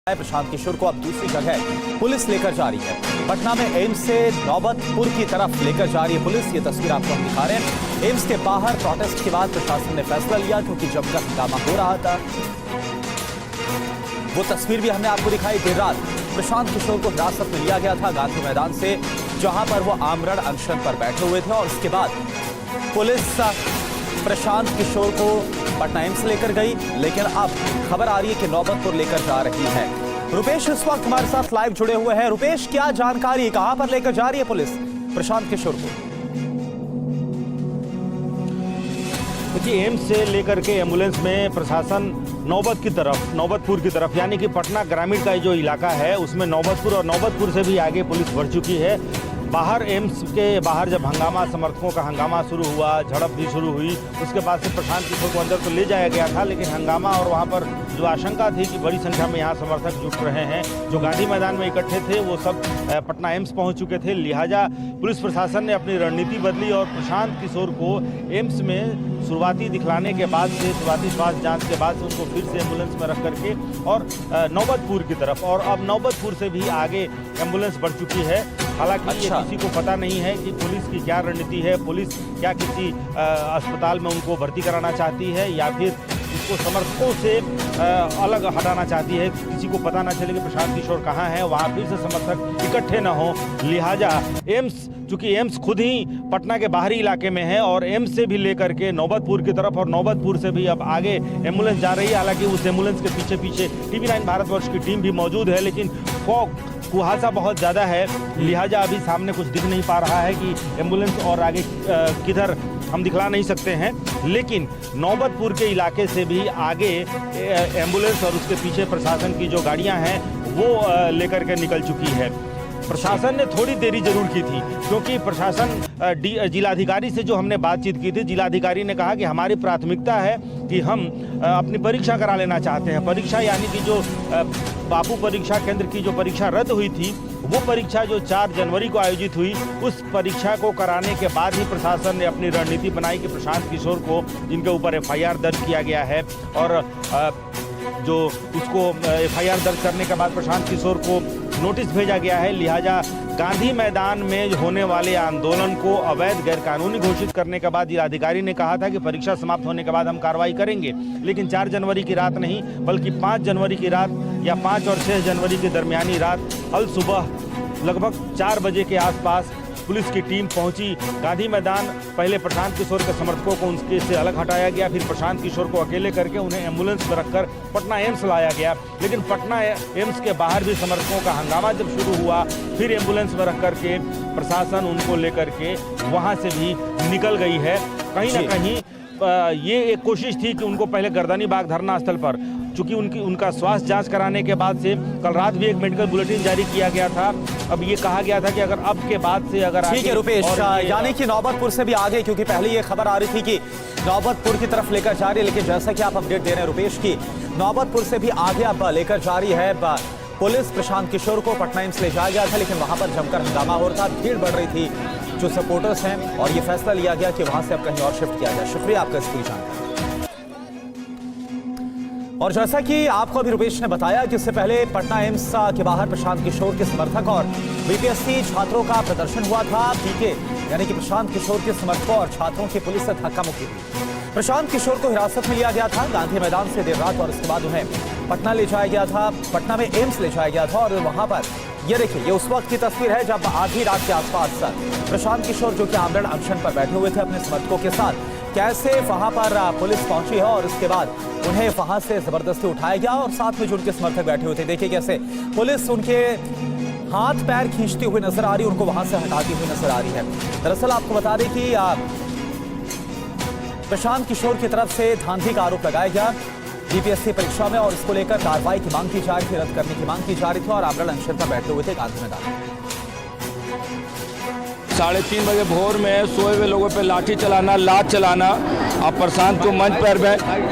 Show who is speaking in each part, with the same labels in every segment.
Speaker 1: प्रशांत किशोर को अब दूसरी जगह पुलिस लेकर जा रही है। पटना में एम्स से नौबतपुर की तरफ लेकर जा रही है पुलिस। ये तस्वीर आपको हम दिखा रहे हैं। एम्स के बाहर प्रोटेस्ट के बाद प्रशासन ने फैसला लिया क्योंकि जमकर हंगामा हो रहा था। वो तस्वीर भी हमने आपको दिखाई। देर रात प्रशांत किशोर को हिरासत में लिया गया था गांधी मैदान से, जहां पर वो आमरण अनशन पर बैठे हुए थे और उसके बाद पुलिस प्रशांत किशोर को पटना एम्स लेकर गई। लेकिन अब खबर आ रही है कि नौबतपुर लेकर जा रही है। रुपेश इस वक्त हमारे साथ लाइव जुड़े हुए हैं। रुपेश, क्या जानकारी, कहां पर लेकर जा रही है पुलिस प्रशांत किशोर को?
Speaker 2: देखिए, एम्स से लेकर के एम्बुलेंस में प्रशासन नौबतपुर की तरफ यानी कि पटना ग्रामीण का जो इलाका है उसमें नौबतपुर और नौबतपुर से भी आगे पुलिस बढ़ चुकी है। बाहर एम्स के बाहर जब हंगामा, समर्थकों का हंगामा शुरू हुआ, झड़प भी शुरू हुई, उसके बाद से प्रशांत किशोर को अंदर तो ले जाया गया था, लेकिन हंगामा और वहां पर जो आशंका थी कि बड़ी संख्या में यहाँ समर्थक जुट रहे हैं, जो गांधी मैदान में इकट्ठे थे, वो सब पटना एम्स पहुंच चुके थे। लिहाजा पुलिस प्रशासन ने अपनी रणनीति बदली और प्रशांत किशोर को एम्स में शुरुआती दिखलाने के बाद से, शुरुआती स्वास्थ्य जांच के बाद से उनको फिर से एम्बुलेंस में रख करके और नौबतपुर की तरफ, और अब नौबतपुर से भी आगे एम्बुलेंस बढ़ चुकी है। हालांकि ये किसी को पता नहीं है कि पुलिस की क्या रणनीति है, पुलिस क्या किसी अस्पताल में उनको भर्ती कराना चाहती है या फिर इसको समर्थकों से अलग हटाना चाहती है। किसी को पता ना चले कि प्रशांत किशोर कहाँ है, वहाँ फिर से समर्थक इकट्ठे न हो। लिहाजा एम्स, चूंकि एम्स खुद ही पटना के बाहरी इलाके में है और एम्स से भी लेकर के नौबतपुर की तरफ और नौबतपुर से भी अब आगे एम्बुलेंस जा रही है। हालांकि उस एम्बुलेंस के पीछे पीछे TV9 भारतवर्ष की टीम भी मौजूद है, लेकिन कुहासा बहुत ज़्यादा है, लिहाजा अभी सामने कुछ दिख नहीं पा रहा है कि एम्बुलेंस और आगे किधर हम दिखला नहीं सकते हैं। लेकिन नौबतपुर के इलाके से भी आगे एम्बुलेंस और उसके पीछे प्रशासन की जो गाड़ियां हैं वो लेकर के निकल चुकी है। प्रशासन ने थोड़ी देरी जरूर की थी क्योंकि प्रशासन जिलाधिकारी से जो हमने बातचीत की थी, जिलाधिकारी ने कहा कि हमारी प्राथमिकता है कि हम अपनी परीक्षा करा लेना चाहते हैं। परीक्षा यानी कि जो बापू परीक्षा केंद्र की जो परीक्षा रद्द हुई थी, वो परीक्षा जो 4 जनवरी को आयोजित हुई, उस परीक्षा को कराने के बाद ही प्रशासन ने अपनी रणनीति बनाई कि प्रशांत किशोर को, जिनके ऊपर FIR दर्ज किया गया है और जो उसको FIR दर्ज करने के बाद प्रशांत किशोर को नोटिस भेजा गया है। लिहाजा गांधी मैदान में होने वाले आंदोलन को अवैध गैरकानूनी घोषित करने के बाद जिलाधिकारी ने कहा था कि परीक्षा समाप्त होने के बाद हम कार्रवाई करेंगे, लेकिन 4 जनवरी की रात नहीं बल्कि 5 जनवरी की रात या 5 और 6 जनवरी की दरमियानी रात अल सुबह लगभग 4 बजे के आसपास पुलिस की टीम पहुंची गांधी मैदान। पहले प्रशांत किशोर के समर्थकों को उनके से अलग हटाया गया, फिर प्रशांत किशोर को अकेले करके उन्हें एम्बुलेंस में रखकर पटना एम्स लाया गया। लेकिन पटना एम्स के बाहर भी समर्थकों का हंगामा जब शुरू हुआ, फिर एम्बुलेंस में रख करके प्रशासन उनको लेकर के वहाँ से भी निकल गई है। कहीं ना कहीं ये एक कोशिश थी कि उनको पहले गर्दनी बाग धरना स्थल पर, चूंकि उनका स्वास्थ्य जांच कराने के बाद से कल रात भी एक मेडिकल बुलेटिन जारी किया गया था। अब ये कहा गया था कि अगर अब के बाद से अगर
Speaker 1: ठीक है रुपेश, यानी कि नौबतपुर से भी आगे, क्योंकि पहले ये खबर आ रही थी कि नौबतपुर की तरफ लेकर जा रही है, लेकिन जैसा कि आप अपडेट दे रहे हैं रुपेश की नौबतपुर से भी आगे अब लेकर जा रही है पुलिस। प्रशांत किशोर को पटना एम्स ले जाया गया था, लेकिन वहां पर जमकर हंगामा हो रहा था, भीड़ बढ़ रही थी जो सपोर्टर्स हैं, और ये फैसला लिया गया कि वहां से अब कहीं और शिफ्ट किया जाए। शुक्रिया आपका इस पूरी जानकारी। और जैसा कि आपको अभी रुपेश ने बताया कि इससे पहले पटना एम्स के बाहर प्रशांत किशोर के समर्थक और BPSC छात्रों का प्रदर्शन हुआ था। PK यानी कि प्रशांत किशोर के समर्थकों और छात्रों की पुलिस से धक्का मुक्की हुई। प्रशांत किशोर को हिरासत में लिया गया था गांधी मैदान से देर रात, और उसके बाद उन्हें पटना ले जाया गया था, पटना में एम्स ले जाया गया था। और वहां पर ये देखिए, ये उस वक्त की तस्वीर है जब आधी रात के आसपास प्रशांत किशोर, जो कि आमरण अनशन पर बैठे हुए थे अपने समर्थकों के साथ, कैसे वहां पर पुलिस पहुंची है और उसके बाद उन्हें वहां से जबरदस्ती उठाया गया और साथ में जो उनके समर्थक बैठे हुए थे, देखिए कैसे पुलिस उनके हाथ पैर खींचती हुई नजर आ रही है, उनको वहां से हटाती हुई नजर आ रही है। दरअसल आपको बता दें कि प्रशांत किशोर की तरफ से धांधली का आरोप लगाया गया BPSC परीक्षा में, और इसको लेकर कार्रवाई की मांग की जा रही थी, रद्द करने की मांग की जा रही थी, और आमरण अनशन पर बैठे हुए थे गांधी मैदान।
Speaker 3: 3:30 बजे भोर में सोए हुए लोगों पे लाठी चलाना, लात चलाना और प्रशांत को मंच पर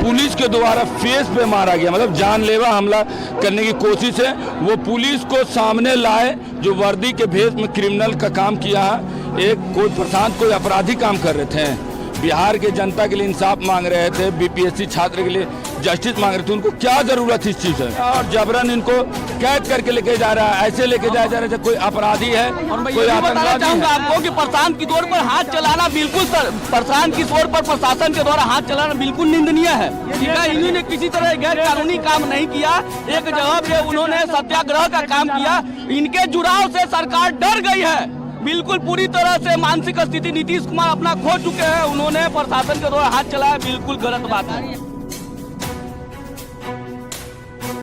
Speaker 3: पुलिस के द्वारा फेस पे मारा गया, मतलब जानलेवा हमला करने की कोशिश है। वो पुलिस को सामने लाए जो वर्दी के भेष में क्रिमिनल का काम किया है। कोई प्रशांत कोई अपराधी काम कर रहे थे, बिहार के जनता के लिए इंसाफ मांग रहे थे, BPSC छात्र के लिए जस्टिस मांग रहे थे, उनको क्या जरूरत इस चीज है? और जबरन इनको कैद करके लेके जा रहा है, ऐसे लेके जाया जा रहा है कोई अपराधी है, कोई
Speaker 4: बताना चाहूंगा आपको कि प्रशांत किशोर पर हाथ चलाना बिल्कुल प्रशांत किशोर पर प्रशासन के द्वारा हाथ चलाना बिल्कुल निंदनीय है। ठीक है, इन्होंने किसी तरह गैर कानूनी काम नहीं किया, एक जगह पे उन्होंने सत्याग्रह का काम किया। इनके जुड़ाव से सरकार डर गई है, बिल्कुल पूरी तरह से मानसिक स्थिति नीतीश कुमार अपना खो चुके हैं। उन्होंने प्रशासन के द्वारा हाथ चलाया, बिल्कुल गलत बात है।